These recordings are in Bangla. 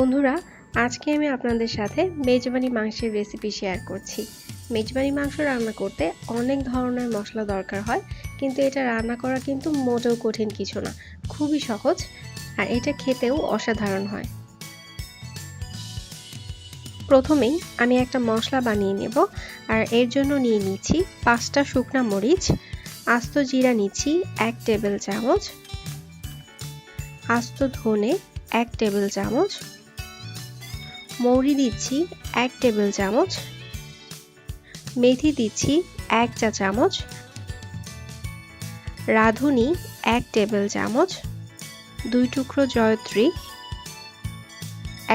বন্ধুরা, আজকে আমি আপনাদের সাথে মেজবানি মাংসের রেসিপি শেয়ার করছি। মেজবানি মাংস রান্না করতে অনেক ধরনের মশলা দরকার হয়, কিন্তু এটা রান্না করা কিন্তু মোটেও কঠিন কিছু না, খুবই সহজ। আর এটা খেতেও অসাধারণ হয়। প্রথমেই আমি একটা মশলা বানিয়ে নেব। আর এর জন্য নিয়ে নিচ্ছি 5টা শুকনা মরিচ, আস্ত জিরা নিচ্ছি 1 টেবিল চামচ, আস্ত ধনে 1 টেবিল চামচ, মৌরি দিচ্ছি 1 টেবিল চামচ, মেথি দিচ্ছি 1 চা চামচ, রাঁধুনি 1 টেবিল চামচ, 2 টুকরো জয়ত্রী,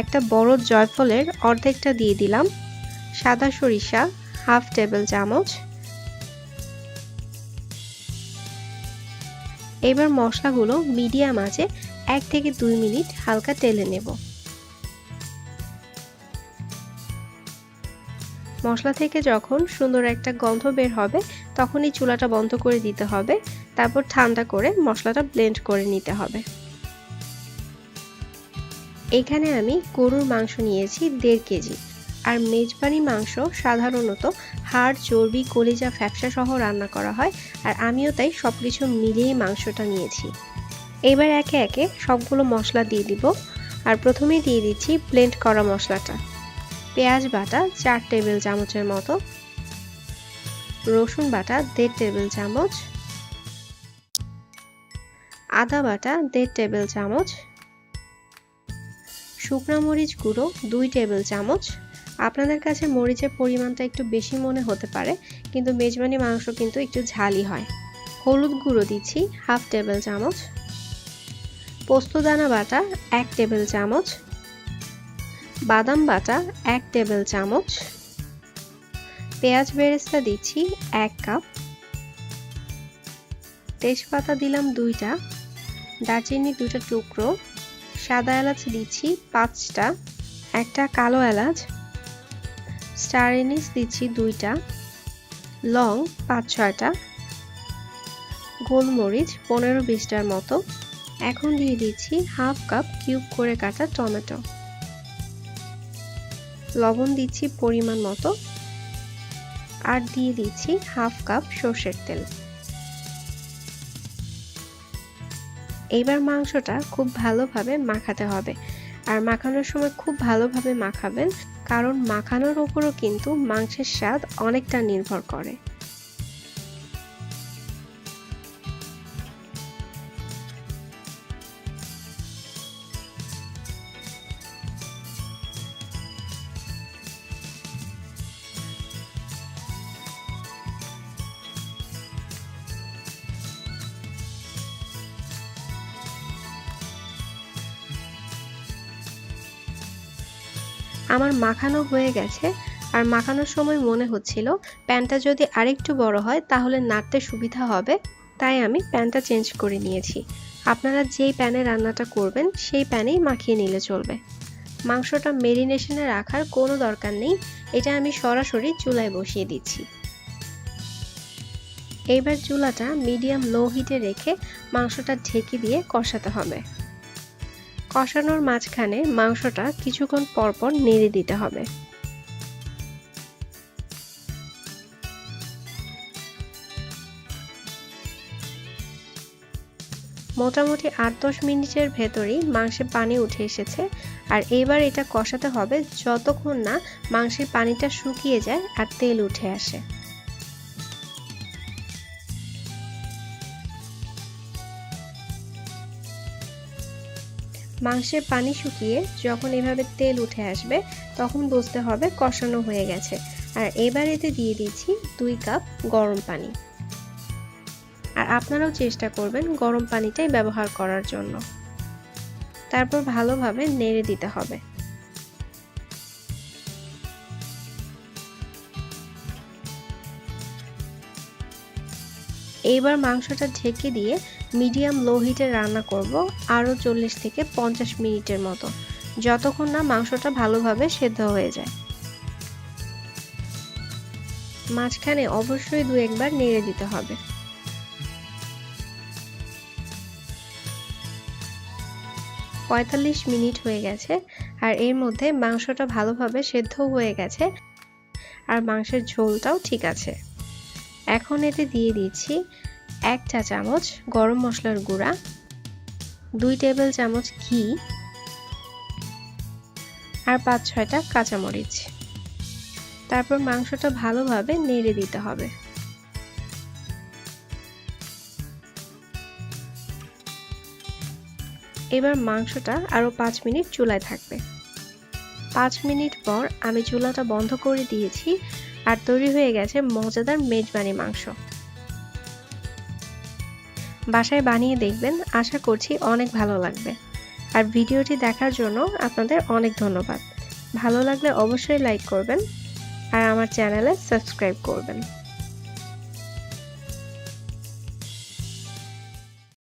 একটা বড় জয়ফলের অর্ধেকটা দিয়ে দিলাম, সাদা সরিষা হাফ টেবিল চামচ। এবার মশলাগুলো মিডিয়াম আঁচে 1 থেকে 2 মিনিট হালকা টেলে নেব। মশলা থেকে যখন সুন্দর একটা গন্ধ বের হবে তখনই চুলাটা বন্ধ করে দিতে হবে। তারপর ঠান্ডা করে মশলাটা ব্লেন্ড করে নিতে হবে। এখানে আমি গরুর মাংস নিয়েছি 1.5 কেজি। আর মেজবানি মাংস সাধারণত হাড়, চর্বি, কলিজা, ফ্যাপসা সহ রান্না করা হয়। আর আমিও তাই সবকিছু মিলিয়ে মাংসটা নিয়েছি। এবার একে একে সবগুলো মশলা দিয়ে দিব। আর প্রথমেই দিয়ে দিচ্ছি ব্লেন্ড করা মশলাটা। পেঁয়াজ বাটা 4 টেবিল চামচের মতো, রসুন বাটা 1.5 টেবিল চামচ, আদা বাটা 1.5 টেবিল চামচ, শুকনো মরিচ গুঁড়ো 2 টেবিল চামচ। আপনাদের কাছে মরিচের পরিমাণটা একটু বেশি মনে হতে পারে, কিন্তু মেজবানি মাংস কিন্তু একটু ঝালই হয়। হলুদ গুঁড়ো দিচ্ছি হাফ টেবিল চামচ, পোস্তদানা বাটা 1 টেবিল চামচ, বাদাম বাটা 1 টেবিল চামচ, পেঁয়াজ বেরেস্তা দিচ্ছি 1 কাপ, তেজপাতা দিলাম 2টা, দারচিনি 2টা টুকরো, সাদা এলাচ দিচ্ছি 5টা, একটা কালো এলাচ, স্টার এনিস দিচ্ছি 2টা, লং 5-6টা, গোলমরিচ 15-20টার মতো। এখন দিয়ে দিচ্ছি হাফ কাপ কিউব করে কাটা টমেটো, লবণ দিচ্ছি পরিমাণ মতো, আর দিয়ে দিচ্ছি হাফ কাপ সরষের তেল। এইবার মাংসটা খুব ভালোভাবে মাখাতে হবে। আর মাখানোর সময় খুব ভালোভাবে মাখাবেন, কারণ মাখানোর উপরও কিন্তু মাংসের স্বাদ অনেকটা নির্ভর করে। আমার মাখানো হয়ে গেছে। আর মাখানোর সময় মনে হচ্ছিল প্যানটা যদি আরেকটু বড় হয় তাহলে নাড়তে সুবিধা হবে, তাই আমি প্যানটা চেঞ্জ করে নিয়েছি। আপনারা যেই প্যানে রান্নাটা করবেন সেই প্যানেই মাখিয়ে নিলে চলবে। মাংসটা মেরিনেশনে রাখার কোনো দরকার নেই, এটা আমি সরাসরি চুলায় বসিয়ে দিচ্ছি। এইবার চুলাটা মিডিয়াম লো হিটে রেখে মাংসটা ঢেকে দিয়ে কষাতে হবে। কষানোর মাঝখানে মাংসটা কিছুক্ষণ পরপর নেড়ে দিতে হবে। মোটামুটি 8-10 মিনিটের ভেতরেই মাংসে পানি উঠে এসেছে। আর এবার এটা কষাতে হবে যতক্ষণ না মাংসের পানিটা শুকিয়ে যায় আর তেল উঠে আসে। মাংসের পানি শুকিয়ে যখন এভাবে তেল উঠে আসবে তখন বুঝতে হবে কষানো হয়ে গেছে। আর এবার এতে দিয়ে দিচ্ছি 2 কাপ গরম পানি। আর আপনারাও চেষ্টা করবেন গরম পানিটাই ব্যবহার করার জন্য। তারপর ভালোভাবে নেড়ে দিতে হবে। এইবার মাংসটা ঢেকে দিয়ে মিডিয়াম লো হিটে রান্না করব আরও 40 থেকে 50 মিনিটের মতো, যতক্ষণ না মাংসটা ভালোভাবে সেদ্ধ হয়ে যায়। মাঝখানে অবশ্যই 2-1 বার নেড়ে দিতে হবে। 45 মিনিট হয়ে গেছে আর এর মধ্যে মাংসটা ভালোভাবে সেদ্ধ হয়ে গেছে আর মাংসের ঝোলটাও ঠিক আছে। এখন এতে দিয়ে দিচ্ছি 1 চা চামচ গরম মশলার গুঁড়া, 2 টেবিল চামচ ঘি আর 5-6টা কাঁচামরিচ। তারপর মাংসটা ভালোভাবে নেড়ে দিতে হবে। এবার মাংসটা আরও 5 মিনিট চুলায় থাকবে। 5 মিনিট পর আমি চুলাটা বন্ধ করে দিয়েছি আর তৈরি হয়ে গেছে মজাদার মেজবানি মাংস। বাসায় বানিয়ে দেখবেন, আশা করছি অনেক ভালো লাগবে। আর ভিডিওটি দেখার জন্য আপনাদের অনেক ধন্যবাদ। ভালো লাগলে অবশ্যই লাইক করবেন আর আমার চ্যানেলে সাবস্ক্রাইব করবেন।